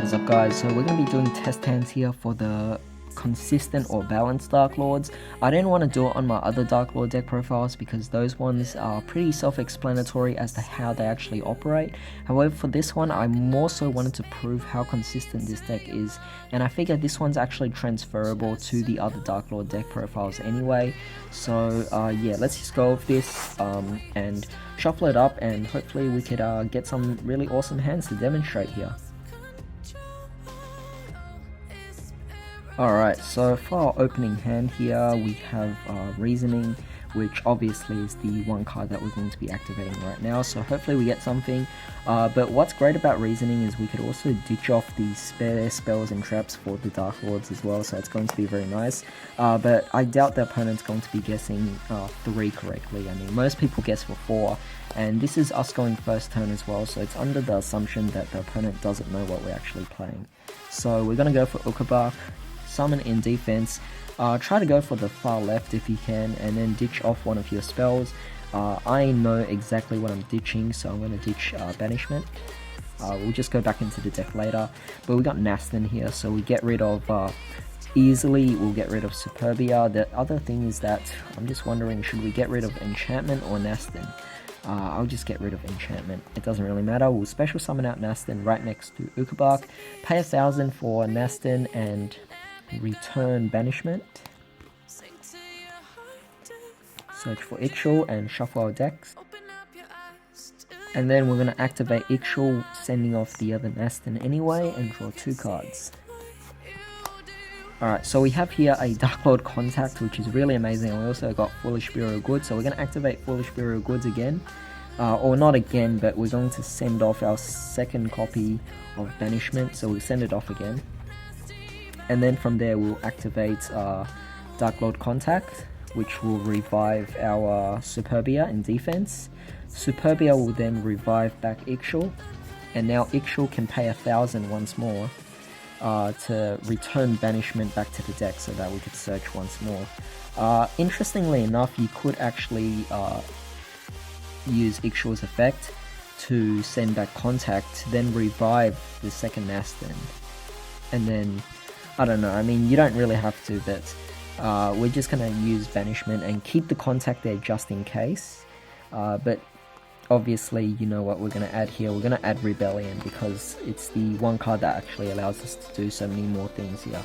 What is up, guys? So we're going to be doing test hands here for the consistent or balanced Darklords. I didn't want to do it on my other Darklord deck profiles because those ones are pretty self-explanatory as to how they actually operate. However, for this one, I more so wanted to prove how consistent this deck is, and I figured this one's actually transferable to the other Darklord deck profiles anyway. So yeah, let's just go with this and shuffle it up, and hopefully we could get some really awesome hands to demonstrate here. Alright, so for our opening hand here, we have Reasoning, which obviously is the one card that we're going to be activating right now, so hopefully we get something. But what's great about Reasoning is we could also ditch off the spare spells and traps for the Darklords as well, so it's going to be very nice. But I doubt the opponent's going to be guessing 3 correctly. I mean, most people guess for 4, and this is us going first turn as well, so it's under the assumption that the opponent doesn't know what we're actually playing. So we're going to go for Yugioh, summon in defense, try to go for the far left if you can, and then ditch off one of your spells. I know exactly what I'm ditching, so I'm going to ditch Banishment. We'll just go back into the deck later, but we got Testhand here, so we get rid of, easily, we'll get rid of Superbia. The other thing is that I'm just wondering, should we get rid of Enchantment or Testhand? I'll just get rid of Enchantment, it doesn't really matter. We'll special summon out Testhand right next to Yugioh, pay 1,000 for Testhand, and return Banishment. Search for Yugioh and shuffle our decks. And then we're going to activate Yugioh, sending off the other Testhand anyway, and draw 2 cards. Alright, so we have here a Darklord Contact, which is really amazing, and we also got Foolish Bureau of Goods, so we're going to activate Foolish Bureau of Goods again. Or not again, but we're going to send off our second copy of Banishment, so we'll send it off again. And then from there we'll activate Darklord Contact, which will revive our Superbia in defense. Superbia will then revive back Yugioh, and now Yugioh can pay 1,000 once more to return Banishment back to the deck so that we could search once more. Interestingly enough, you could actually use Yugioh's effect to send back Contact, then revive the second Testhand, and then I don't know, I mean, you don't really have to, but we're just going to use Banishment and keep the Contact there just in case. But obviously, you know what we're going to add here. We're going to add Rebellion because it's the one card that actually allows us to do so many more things here.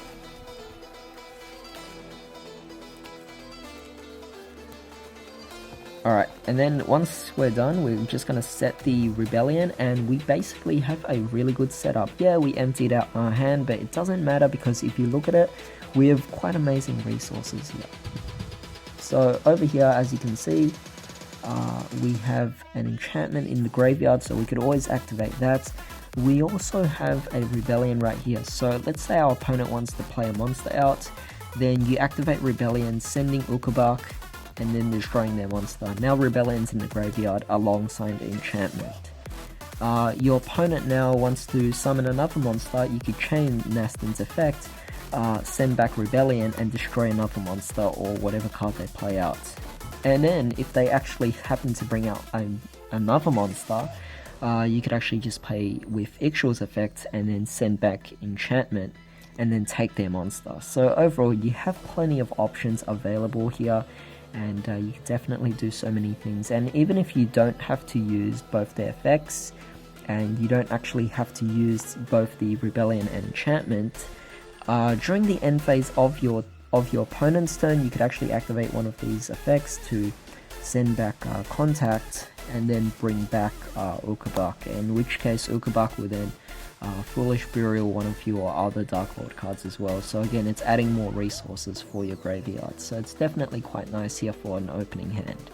Alright, and then once we're done, we're just going to set the Rebellion, and we basically have a really good setup. Yeah, we emptied out our hand, but it doesn't matter because if you look at it, we have quite amazing resources here. So over here, as you can see, we have an enchantment in the graveyard, so we could always activate that. We also have a Rebellion right here, so let's say our opponent wants to play a monster out, then you activate Rebellion, sending Yugioh, and then destroying their monster. Now Rebellion's in the graveyard alongside Enchantment. Your opponent now wants to summon another monster. You could chain Testhand's effect, send back Rebellion, and destroy another monster or whatever card they play out. And then if they actually happen to bring out another monster, you could actually just play with Yugioh's effect and then send back Enchantment and then take their monster. So overall, you have plenty of options available here, and you can definitely do so many things. And even if you don't have to use both their effects, and you don't actually have to use both the Rebellion and Enchantment, during the end phase of your opponent's turn, you could actually activate one of these effects to send back Contact, and then bring back Yugioh, in which case Yugioh will then Foolish Burial one of your other Darklord cards as well. So again, it's adding more resources for your graveyard, so it's definitely quite nice here for an opening hand.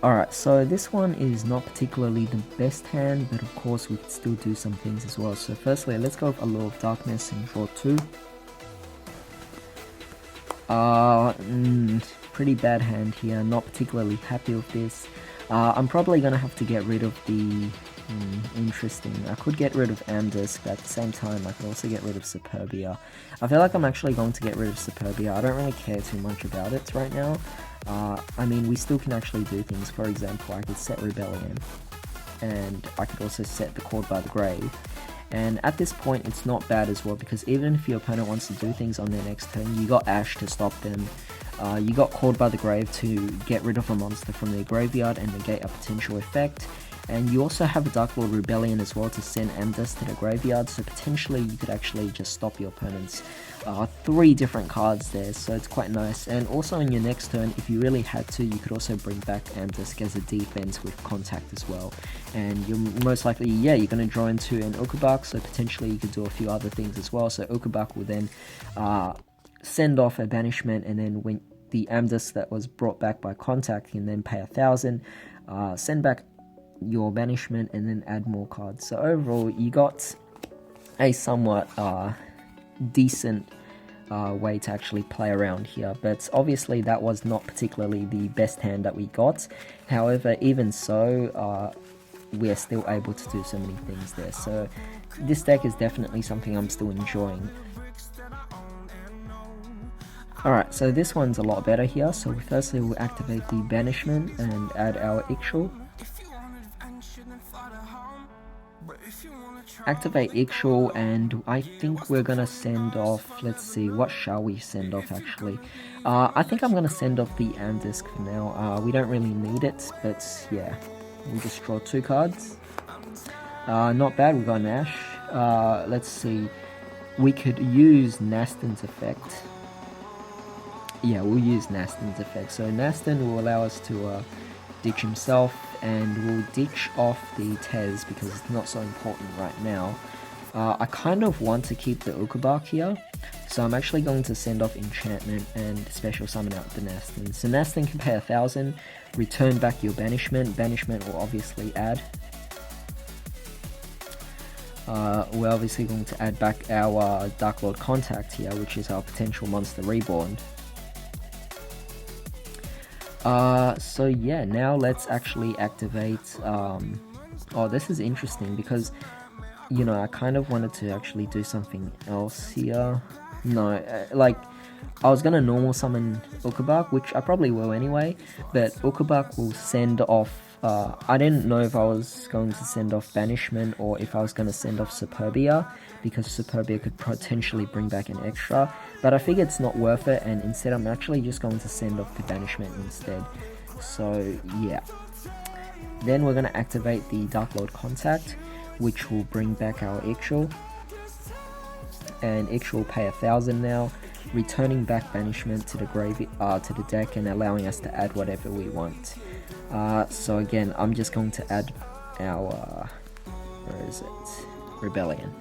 Alright, so this one is not particularly the best hand, but of course we can still do some things as well. So firstly, let's go with Allure of Darkness and draw 2. Pretty bad hand here, not particularly happy with this. I'm probably going to have to get rid of the... interesting. I could get rid of Amdisk, but at the same time I could also get rid of Superbia. I feel like I'm actually going to get rid of Superbia. I don't really care too much about it right now. I mean, we still can actually do things. For example, I could set Rebellion, and I could also set the Cord by the Grave, And at this point, it's not bad as well, because even if your opponent wants to do things on their next turn, you got Ash to stop them. You got Called by the Grave to get rid of a monster from their graveyard and negate a potential effect. And you also have a Darklord Rebellion as well to send Amdus to the graveyard, so potentially you could actually just stop your opponent's 3 different cards there, so it's quite nice. And also on your next turn, if you really had to, you could also bring back Amdus as a defense with contact as well. And you're most likely, yeah, you're going to draw into an Ukabak, so potentially you could do a few other things as well. So Ukabak will then send off a banishment, and then when the Amdus that was brought back by contact can then pay 1,000, send back your banishment, and then add more cards. So overall, you got a somewhat decent way to actually play around here, but obviously that was not particularly the best hand that we got. However, even so, we're still able to do so many things there, so this deck is definitely something I'm still enjoying. Alright, so this one's a lot better here. So firstly we'll activate the banishment and add our Yugioh. Activate Yugioh, and I think we're gonna send off, let's see, what shall we send off actually? I think I'm gonna send off the Amdus for now. We don't really need it, but yeah, we'll just draw 2 cards. Not bad, we got an Ash. Let's see, we could use Nastan's effect. Yeah, we'll use Nastan's effect. So Nastan will allow us to ditch himself, and we'll ditch off the Tez because it's not so important right now. I kind of want to keep the Ukabak here, so I'm actually going to send off Enchantment and special summon out the Nastan. So Nastan can pay 1,000, return back your Banishment. Banishment will obviously add. We're obviously going to add back our Darklord Contact here, which is our potential monster reborn. So yeah, now let's actually activate, oh, this is interesting because, you know, I kind of wanted to actually do something else here. No, like, I was gonna normal summon Ukabak, which I probably will anyway, but Ukabak will send off, I didn't know if I was going to send off Banishment or if I was going to send off Superbia, because Superbia could potentially bring back an extra, but I figured it's not worth it, and instead I'm actually just going to send off the Banishment instead. So yeah, then we're going to activate the Darklord Contact, which will bring back our Yugioh, and Yugioh will pay 1,000 now, returning back Banishment to the to the deck and allowing us to add whatever we want. So again, I'm just going to add our, where is it, Rebellion.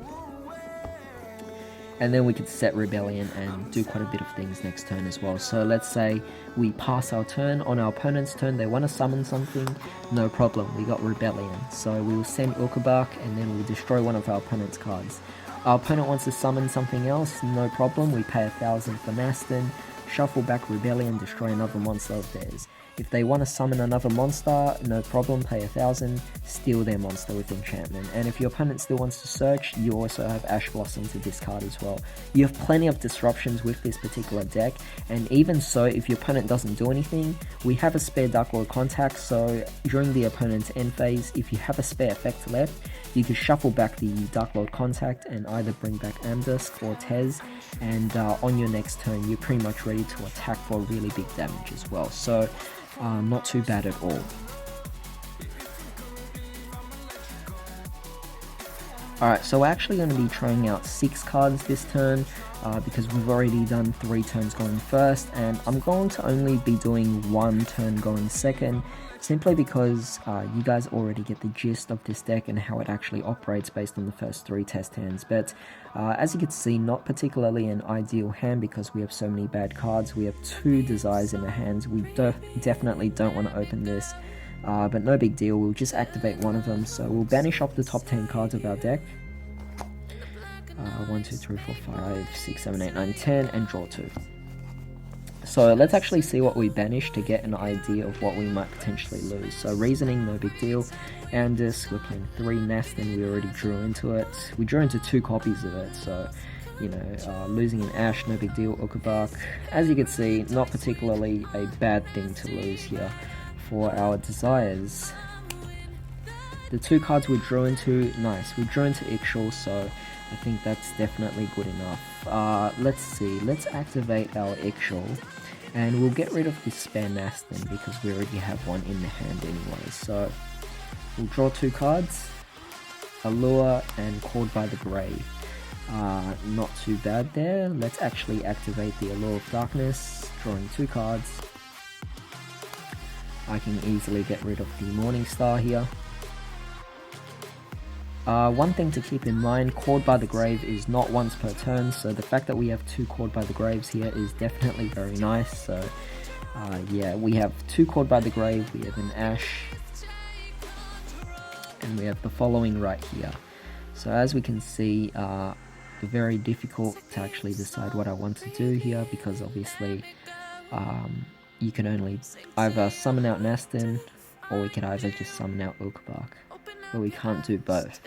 And then we could set Rebellion and do quite a bit of things next turn as well. So let's say we pass our turn, on our opponent's turn they want to summon something, no problem, we got Rebellion. So we will send Ukabak, and then we'll destroy one of our opponent's cards. Our opponent wants to summon something else, no problem, we pay 1,000 for Nastan, shuffle back Rebellion, destroy another monster of theirs. If they want to summon another monster, no problem, pay 1,000, steal their monster with enchantment. And if your opponent still wants to search, you also have Ash Blossom to discard as well. You have plenty of disruptions with this particular deck, and even so, if your opponent doesn't do anything, we have a spare Darklord Contact, so during the opponent's end phase, if you have a spare effect left, you can shuffle back the Darklord Contact and either bring back Amdus or Tez, and on your next turn, you're pretty much ready to attack for really big damage as well. So not too bad at all. Alright, so we're actually going to be trying out 6 cards this turn, because we've already done 3 turns going first, and I'm going to only be doing 1 turn going second, simply because you guys already get the gist of this deck and how it actually operates based on the first 3 test hands. But as you can see, not particularly an ideal hand because we have so many bad cards. We have 2 Desires in the hands. We definitely don't want to open this, but no big deal, we'll just activate one of them. So we'll banish off the top 10 cards of our deck. 1, 2, 3, 4, 5, 6, 7, 8, 9, 10, and draw 2. So let's actually see what we banish to get an idea of what we might potentially lose. So Reasoning, no big deal. Amdus, we're playing 3. Nastan, we already drew into it. We drew into 2 copies of it, so, you know, losing an Ash, no big deal. Ukabak, as you can see, not particularly a bad thing to lose here for our Desires. The 2 cards we drew into, nice, we drew into Yugioh, so I think that's definitely good enough. Let's see, let's activate our Yugioh, and we'll get rid of this spare Testhand because we already have one in the hand anyway. So we'll draw 2 cards, Allure and Called by the Grave. Not too bad there. Let's actually activate the Allure of Darkness, drawing 2 cards. I can easily get rid of the Morning Star here. One thing to keep in mind, Called by the Grave is not once per turn, so the fact that we have 2 Called by the Graves here is definitely very nice. So yeah, we have 2 Called by the Grave, we have an Ash, and we have the following right here. So as we can see, very difficult to actually decide what I want to do here, because obviously you can only either summon out Testhand, or we could either just summon out Yugioh, but we can't do both.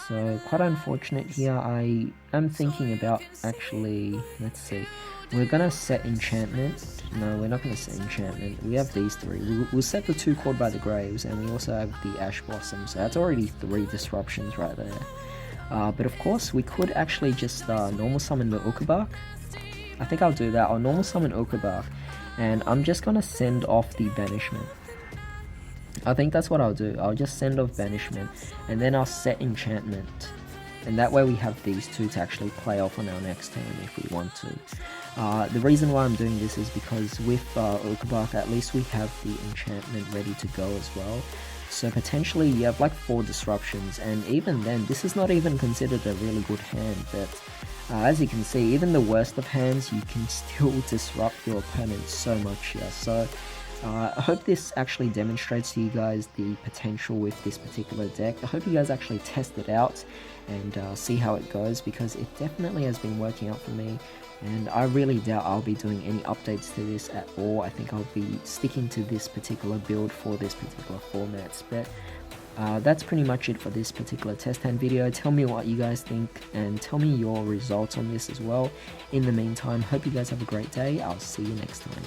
So quite unfortunate here. I am thinking about actually, let's see, we're gonna set enchantment. No, we're not gonna set enchantment. We have these 3. We'll set the 2 Called by the Graves, and we also have the Ash Blossom, so that's already 3 disruptions right there. But of course, we could actually just normal summon the Yugioh. I think I'll do that. I'll normal summon Yugioh, and I'm just gonna send off the Banishment. I think that's what I'll do. I'll just send off Banishment, and then I'll set Enchantment. And that way we have these 2 to actually play off on our next turn if we want to. The reason why I'm doing this is because with Yugioh, at least we have the enchantment ready to go as well. So potentially you have like 4 disruptions, and even then, this is not even considered a really good hand, but as you can see, even the worst of hands, you can still disrupt your opponent so much here. So I hope this actually demonstrates to you guys the potential with this particular deck. I hope you guys actually test it out and see how it goes, because it definitely has been working out for me, and I really doubt I'll be doing any updates to this at all. I think I'll be sticking to this particular build for this particular formats. But that's pretty much it for this particular test hand video. Tell me what you guys think, and tell me your results on this as well. In the meantime, hope you guys have a great day. I'll see you next time.